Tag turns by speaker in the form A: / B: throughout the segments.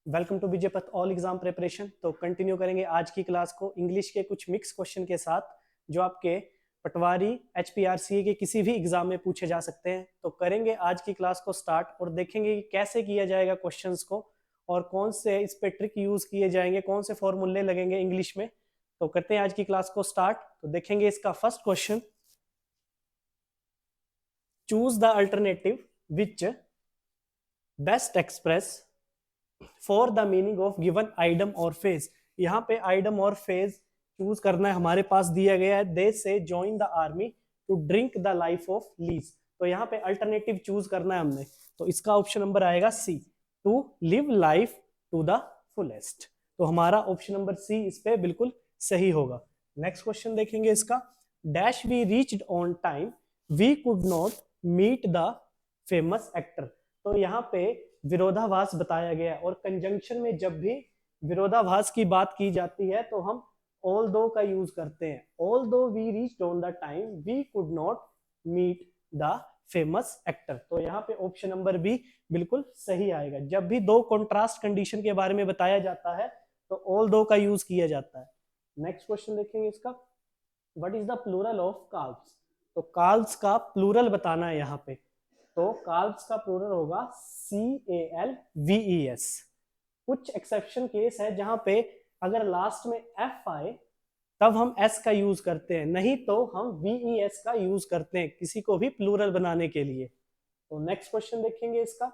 A: Welcome to विजय पथ all exam preparation. तो continue करेंगे आज की क्लास को इंग्लिश के कुछ मिक्स क्वेश्चन के साथ जो आपके पटवारी एचपीआरसीए के किसी भी एग्जाम में पूछे जा सकते हैं। तो करेंगे आज की क्लास को स्टार्ट और देखेंगे कि कैसे किया जाएगा क्वेश्चंस को और कौन से इस पे ट्रिक यूज किए जाएंगे, कौन से फॉर्मूले लगेंगे इंग्लिश में। तो करते हैं आज की क्लास को स्टार्ट। तो देखेंगे इसका first question, choose the alternative which best express for the meaning of given item और फेज। यहाँ पे आइटम और फेज चूज करना है, हमारे पास दिया गया है they say join the army to drink the life of lees. तो यहाँ पे अल्टरनेटिव चूज करना है हमने, तो इसका ऑप्शन नंबर आएगा C, to live life to the fullest. तो हमारा ऑप्शन नंबर सी इस पे बिल्कुल सही होगा। नेक्स्ट क्वेश्चन देखेंगे इसका, dash we reached on time we could not meet the famous actor. तो यहाँ पे विरोधाभास बताया गया है और कंजंक्शन में जब भी विरोधाभास की बात की जाती है तो हम ऑल दो का यूज करते हैं। Although we reached on the time we could not meet the famous actor. तो यहाँ पे ऑप्शन नंबर बी बिल्कुल सही आएगा। जब भी दो कॉन्ट्रास्ट कंडीशन के बारे में बताया जाता है तो ऑल दो का यूज किया जाता है। नेक्स्ट क्वेश्चन देखेंगे इसका, what is the plural of calves. तो काल्व्स का प्लूरल बताना है यहाँ पे, तो काल्व्स का प्लूरल होगा CALVES। कुछ एक्सेप्शन केस है जहां पे अगर लास्ट में F आए तब हम S का यूज करते हैं, नहीं तो हम VES का यूज करते हैं किसी को भी प्लूरल बनाने के लिए। तो नेक्स्ट क्वेश्चन देखेंगे इसका,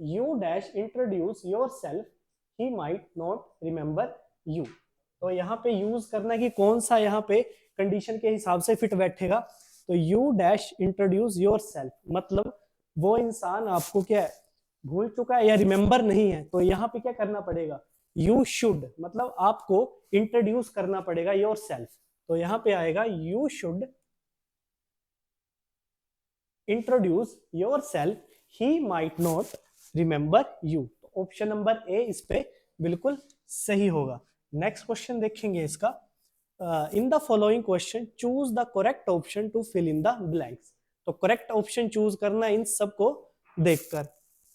A: you dash introduce yourself he might not remember you. तो यहाँ पे यूज करना कि कौन सा यहाँ पे कंडीशन के हिसाब से फिट बैठेगा। तो you dash introduce your self मतलब वो इंसान आपको क्या है भूल चुका है या रिमेंबर नहीं है, तो यहाँ पे क्या करना पड़ेगा, यू शुड मतलब आपको इंट्रोड्यूस करना पड़ेगा योर सेल्फ। तो यहाँ पे आएगा you should introduce yourself he might not remember you. तो ऑप्शन नंबर ए इस पे बिल्कुल सही होगा। नेक्स्ट क्वेश्चन देखेंगे इसका, in the following question choose the correct option to fill in the blanks. तो करेक्ट ऑप्शन चूज करना इन सबको देखकर।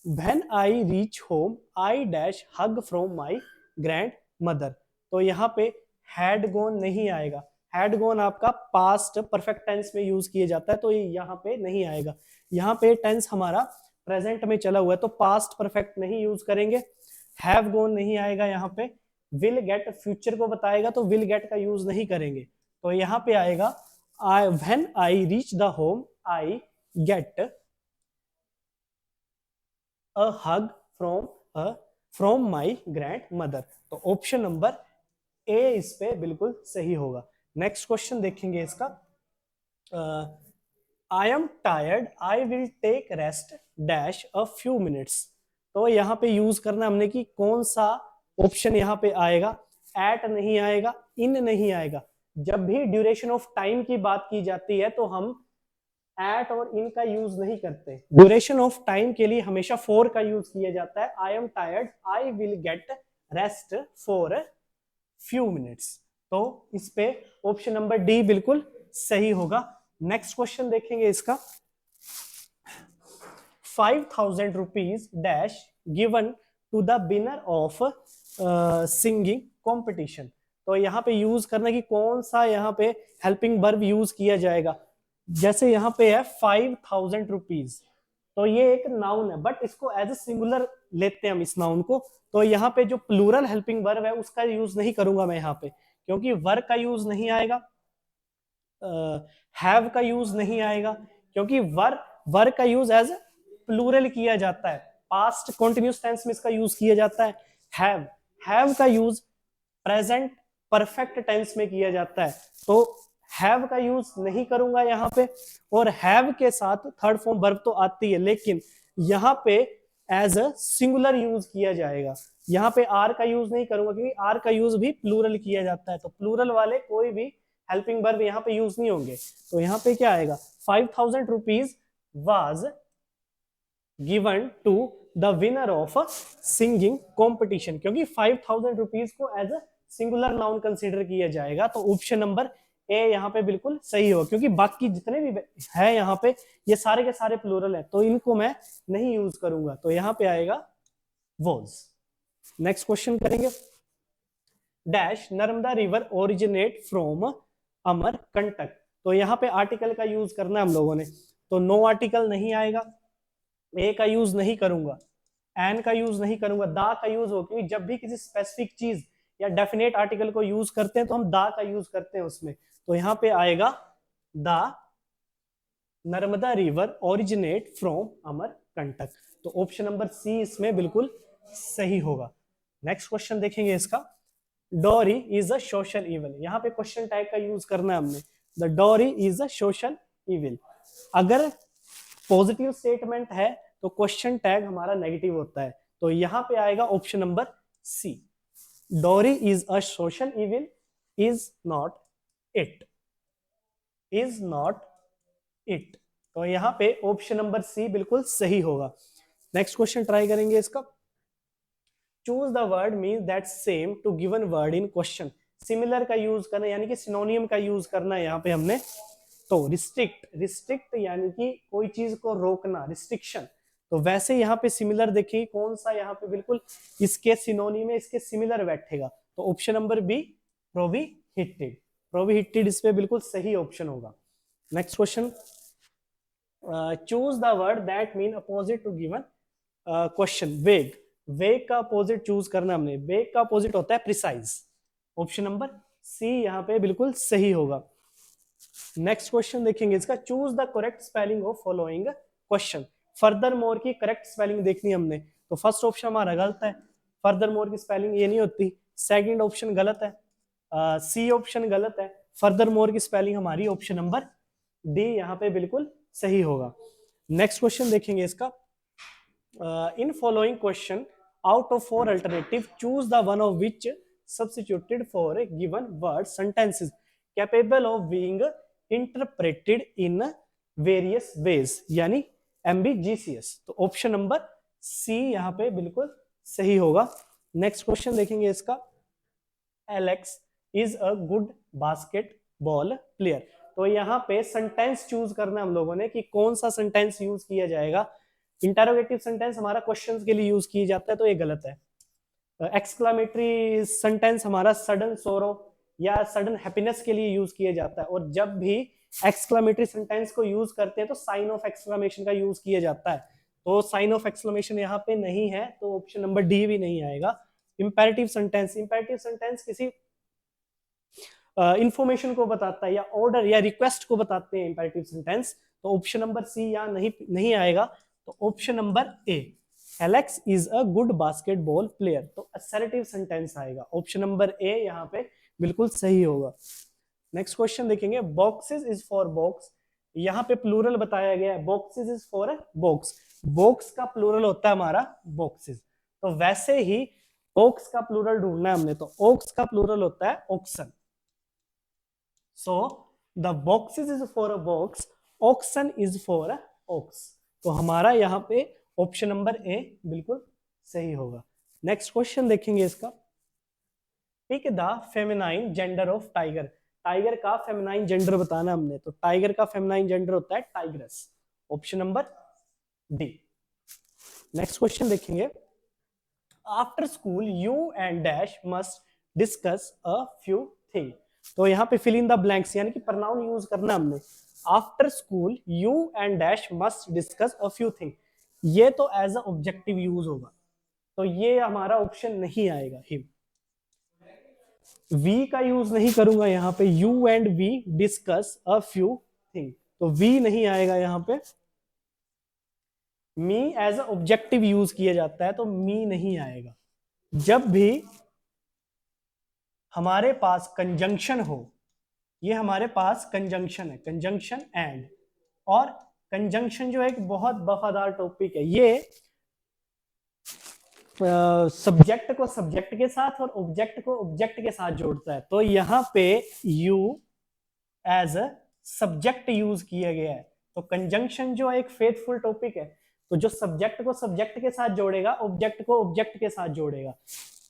A: When I reach home I dash hug from my grandmother. तो यहाँ पे हैड गॉन नहीं आएगा, हैड गॉन आपका पास्ट परफेक्ट टेंस में यूज किया जाता है तो ये यहाँ पे नहीं आएगा। यहाँ पे टेंस हमारा प्रेजेंट में चला हुआ है तो पास्ट परफेक्ट नहीं यूज करेंगे। हैव गॉन नहीं आएगा, यहाँ पे विल गेट फ्यूचर को बताएगा तो विल गेट का यूज नहीं करेंगे। तो यहाँ पे आएगा when I reach the home I get a hug from my grandmother. तो ऑप्शन नंबर ए इस पे बिल्कुल सही होगा। नेक्स्ट क्वेश्चन देखेंगे इसका, I am tired I will take rest dash a few minutes. तो यहाँ पे यूज करना हमने कि कौन सा ऑप्शन यहाँ पे आएगा, एट नहीं आएगा, इन नहीं आएगा। जब भी ड्यूरेशन ऑफ टाइम की बात की जाती है तो हम एट और इन का यूज नहीं करते। ड्यूरेशन ऑफ टाइम के लिए हमेशा फॉर का यूज किया जाता है। आई am tired I will get rest for few minutes. तो इस पे ऑप्शन नंबर डी बिल्कुल सही होगा। नेक्स्ट क्वेश्चन देखेंगे इसका, 5,000 rupees dash given to the winner of singing competition. तो यहाँ पे यूज करना कि कौन सा यहाँ पे हेल्पिंग वर्ब यूज किया जाएगा। जैसे यहाँ पे है 5,000 रुपीज, तो ये एक नाउन है बट इसको एज ए सिंगुलर लेते हैं हम इस नाउन को। तो यहाँ पे जो प्लूरल हेल्पिंग वर्ब है उसका यूज नहीं करूंगा मैं यहाँ पे, क्योंकि वर का यूज नहीं आएगा, हैव का यूज नहीं आएगा, क्योंकि वर का यूज एज प्लूरल किया जाता है, पास्ट कॉन्टिन्यूस टेंस में इसका यूज किया जाता है। हैव का यूज प्रेजेंट परफेक्ट टेंस में किया जाता है, तो हैव का यूज नहीं करूंगा यहाँ पे। और हैव के साथ थर्ड फॉर्म वर्ब तो आती है लेकिन यहाँ पे एज अ सिंगुलर यूज किया जाएगा। यहाँ पे आर का यूज नहीं करूंगा क्योंकि आर का यूज भी प्लूरल किया जाता है, तो प्लूरल वाले कोई भी हेल्पिंग वर्ब यहाँ पे यूज नहीं होंगे। तो यहाँ पे क्या आएगा, 5,000 rupees was given to the winner of singing competition, क्योंकि 5,000 रुपीज को as a singular noun consider किया जाएगा। तो ऑप्शन नंबर ए यहाँ पे बिल्कुल सही होगा, क्योंकि बाकी जितने भी है यहाँ पे ये सारे के सारे प्लूरल है तो इनको मैं नहीं यूज करूंगा। तो यहाँ पे आएगा वॉज। नेक्स्ट क्वेश्चन करेंगे, dash Narmada river originate from Amarkantak. तो यहाँ पे आर्टिकल का यूज करना है हम लोगों ने, तो नो आर्टिकल नहीं आएगा, ए का यूज नहीं करूंगा, एन का यूज नहीं करूंगा, दा का यूज हो, क्योंकि जब भी किसी स्पेसिफिक चीज या डेफिनेट आर्टिकल को यूज करते हैं तो हम दा का यूज करते हैं उसमें। तो यहाँ पे आएगा दा Narmada river originate from Amarkantak. तो ऑप्शन नंबर सी इसमें बिल्कुल सही होगा। नेक्स्ट क्वेश्चन देखेंगे इसका, dowry is a social evil. यहाँ पे क्वेश्चन टैग का यूज करना है हमने, the dowry is a social evil. अगर पॉजिटिव स्टेटमेंट है तो क्वेश्चन टैग हमारा नेगेटिव होता है, तो यहाँ पे आएगा option number C, dowry is a social evil, is not it, is not it. तो यहाँ पे ऑप्शन नंबर सी बिल्कुल सही होगा। नेक्स्ट क्वेश्चन ट्राई करेंगे इसका, choose the word means that same to given word in question. Similar का use करना यानी कि सिनोनियम का यूज करना है यहाँ पे हमने। तो रिस्ट्रिक्ट, रिस्ट्रिक्ट यानी कि कोई चीज को रोकना, रिस्ट्रिक्शन। तो वैसे यहाँ पे सिमिलर देखिए कौन सा यहाँ पे बिल्कुल इसके सिनोनिम में इसके सिमिलर बैठेगा, तो option number B, prohibited. Prohibited इस पे बिल्कुल सही ऑप्शन होगा। Next question, choose the word that mean opposite to given question. Vague, vague का अपोजिट चूज करना हमने, वेग का अपोजिट होता है प्रिसाइज। ऑप्शन नंबर सी यहाँ पे बिल्कुल सही होगा। नेक्स्ट क्वेश्चन देखेंगे इसका, choose the correct spelling of following question. Further more की करेक्ट स्पेलिंग देखनी हमने, तो फर्स्ट ऑप्शन हमारा गलत है, फर्दर मोर की स्पेलिंग ये नहीं होती। सेकंड ऑप्शन गलत है, सी ऑप्शन गलत है, फर्दर मोर की स्पेलिंग हमारी ऑप्शन नंबर डी यहाँ पे बिल्कुल सही होगा। नेक्स्ट क्वेश्चन देखेंगे इसका, in following question out of 4 alternative choose the one of which substituted for a given word sentences capable of being interpreted in various ways, यानी एम्बिग्यूअस। तो ऑप्शन नंबर सी यहाँ पे बिल्कुल सही होगा। नेक्स्ट क्वेश्चन देखेंगे इसका, Alex is a good basketball player. तो यहाँ पे सेंटेंस चूज करना हम लोगों ने कि कौन सा सेंटेंस यूज किया जाएगा। इंटरोगेटिव सेंटेंस हमारा क्वेश्चंस के लिए यूज किया जाता है, तो ये गलत है। एक्सक्लामेटरी सेंटेंस हमारा सडन सोरो या सडन हैप्पीनेस के लिए यूज किया जाता है, और जब भी एक्सक्लामेटरी सेंटेंस को यूज करते हैं तो साइन ऑफ एक्सक्लामेशन का यूज किया जाता है, तो साइन ऑफ एक्सक्लामेशन यहाँ पे नहीं है, तो ऑप्शन नंबर डी भी नहीं आएगा। इंपेरेटिव सेंटेंस, इंपेरेटिव सेंटेंस किसी इंफॉर्मेशन को बताता है या ऑर्डर या रिक्वेस्ट को बताते हैं इंपेरेटिव सेंटेंस, तो ऑप्शन नंबर सी यहाँ नहीं आएगा। तो option number A, Alex is a good basketball player, तो असर्टिव सेंटेंस आएगा। ऑप्शन नंबर ए यहाँ पे बिल्कुल सही होगा। नेक्स्ट क्वेश्चन देखेंगे, बॉक्सेस इज फॉर बॉक्स। यहाँ पे प्लूरल बताया गया है, boxes is for a box, box का प्लूरल होता है हमारा बॉक्सेस। तो वैसे ही ऑक्स का प्लूरल ढूंढना है हमने, तो ऑक्स का प्लूरल होता है oxen. So the boxes is for a box, oxen is for a ox. तो हमारा यहाँ पे ऑप्शन नंबर ए बिल्कुल सही होगा। नेक्स्ट क्वेश्चन देखेंगे इसका, pick the feminine gender of tiger. Tiger का फेमिनाइन जेंडर बताना हमने, तो टाइगर का फेमिनाइन जेंडर होता है tigress. Option number D. Next question देखेंगे, after school you and dash must discuss a few thing. तो यहाँ पे फिल इन द ब्लैंक्स यानी कि प्रोनाउन यूज करना हमने। After school you and dash must discuss a few thing, ये तो एज अ ऑब्जेक्टिव यूज होगा, तो ये हमारा ऑप्शन नहीं आएगा। हिम, वी का यूज नहीं करूंगा यहाँ पे, you and we discuss a few thing, तो वी नहीं आएगा यहाँ पे। Me as a objective use किया जाता है, तो मी नहीं आएगा। जब भी हमारे पास कंजंक्शन हो, ये हमारे पास कंजंक्शन है, कंजंक्शन एंड, और कंजंक्शन जो है एक बहुत वफादार टॉपिक है, ये सब्जेक्ट को सब्जेक्ट के साथ और ऑब्जेक्ट को ऑब्जेक्ट के साथ जोड़ता है। तो यहाँ पे you as a subject use किया गया है, तो कंजंक्शन जो है एक फेथफुल टॉपिक है, तो जो सब्जेक्ट को सब्जेक्ट के साथ जोड़ेगा ऑब्जेक्ट को ऑब्जेक्ट के साथ जोड़ेगा।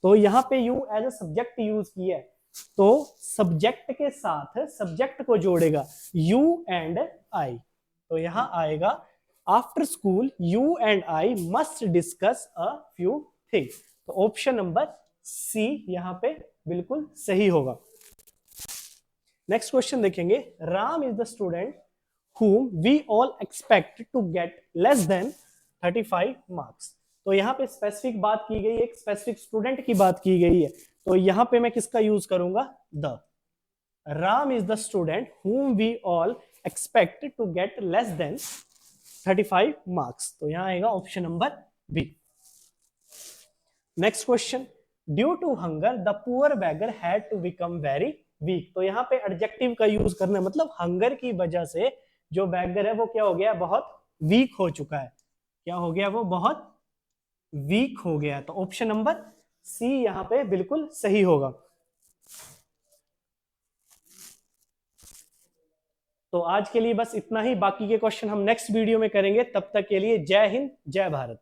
A: तो यहाँ पे you as a subject use किया है, तो सब्जेक्ट के साथ सब्जेक्ट को जोड़ेगा यू एंड आई। तो यहाँ आएगा after school you and I must discuss a few things. तो ऑप्शन नंबर सी यहाँ पे बिल्कुल सही होगा। नेक्स्ट क्वेश्चन देखेंगे, Ram is the student whom we all expect to get less than 35 marks। तो यहाँ पे स्पेसिफिक बात की गई, एक स्पेसिफिक स्टूडेंट की बात की गई है, तो यहाँ पे मैं किसका यूज करूंगा, the. Ram is the student whom we all expect to get less than 35 marks। तो यहाँ आएगा option number B. Next question, due to hunger the poor beggar had to become very weak. तो यहाँ पे एडजेक्टिव का use करना है, मतलब हंगर की वजह से जो बैगर है वो क्या हो गया, बहुत वीक हो चुका है। क्या हो गया, वो बहुत वीक हो गया। तो ऑप्शन नंबर सी यहां पे बिल्कुल सही होगा। तो आज के लिए बस इतना ही, बाकी के क्वेश्चन हम नेक्स्ट वीडियो में करेंगे। तब तक के लिए जय हिंद, जय भारत।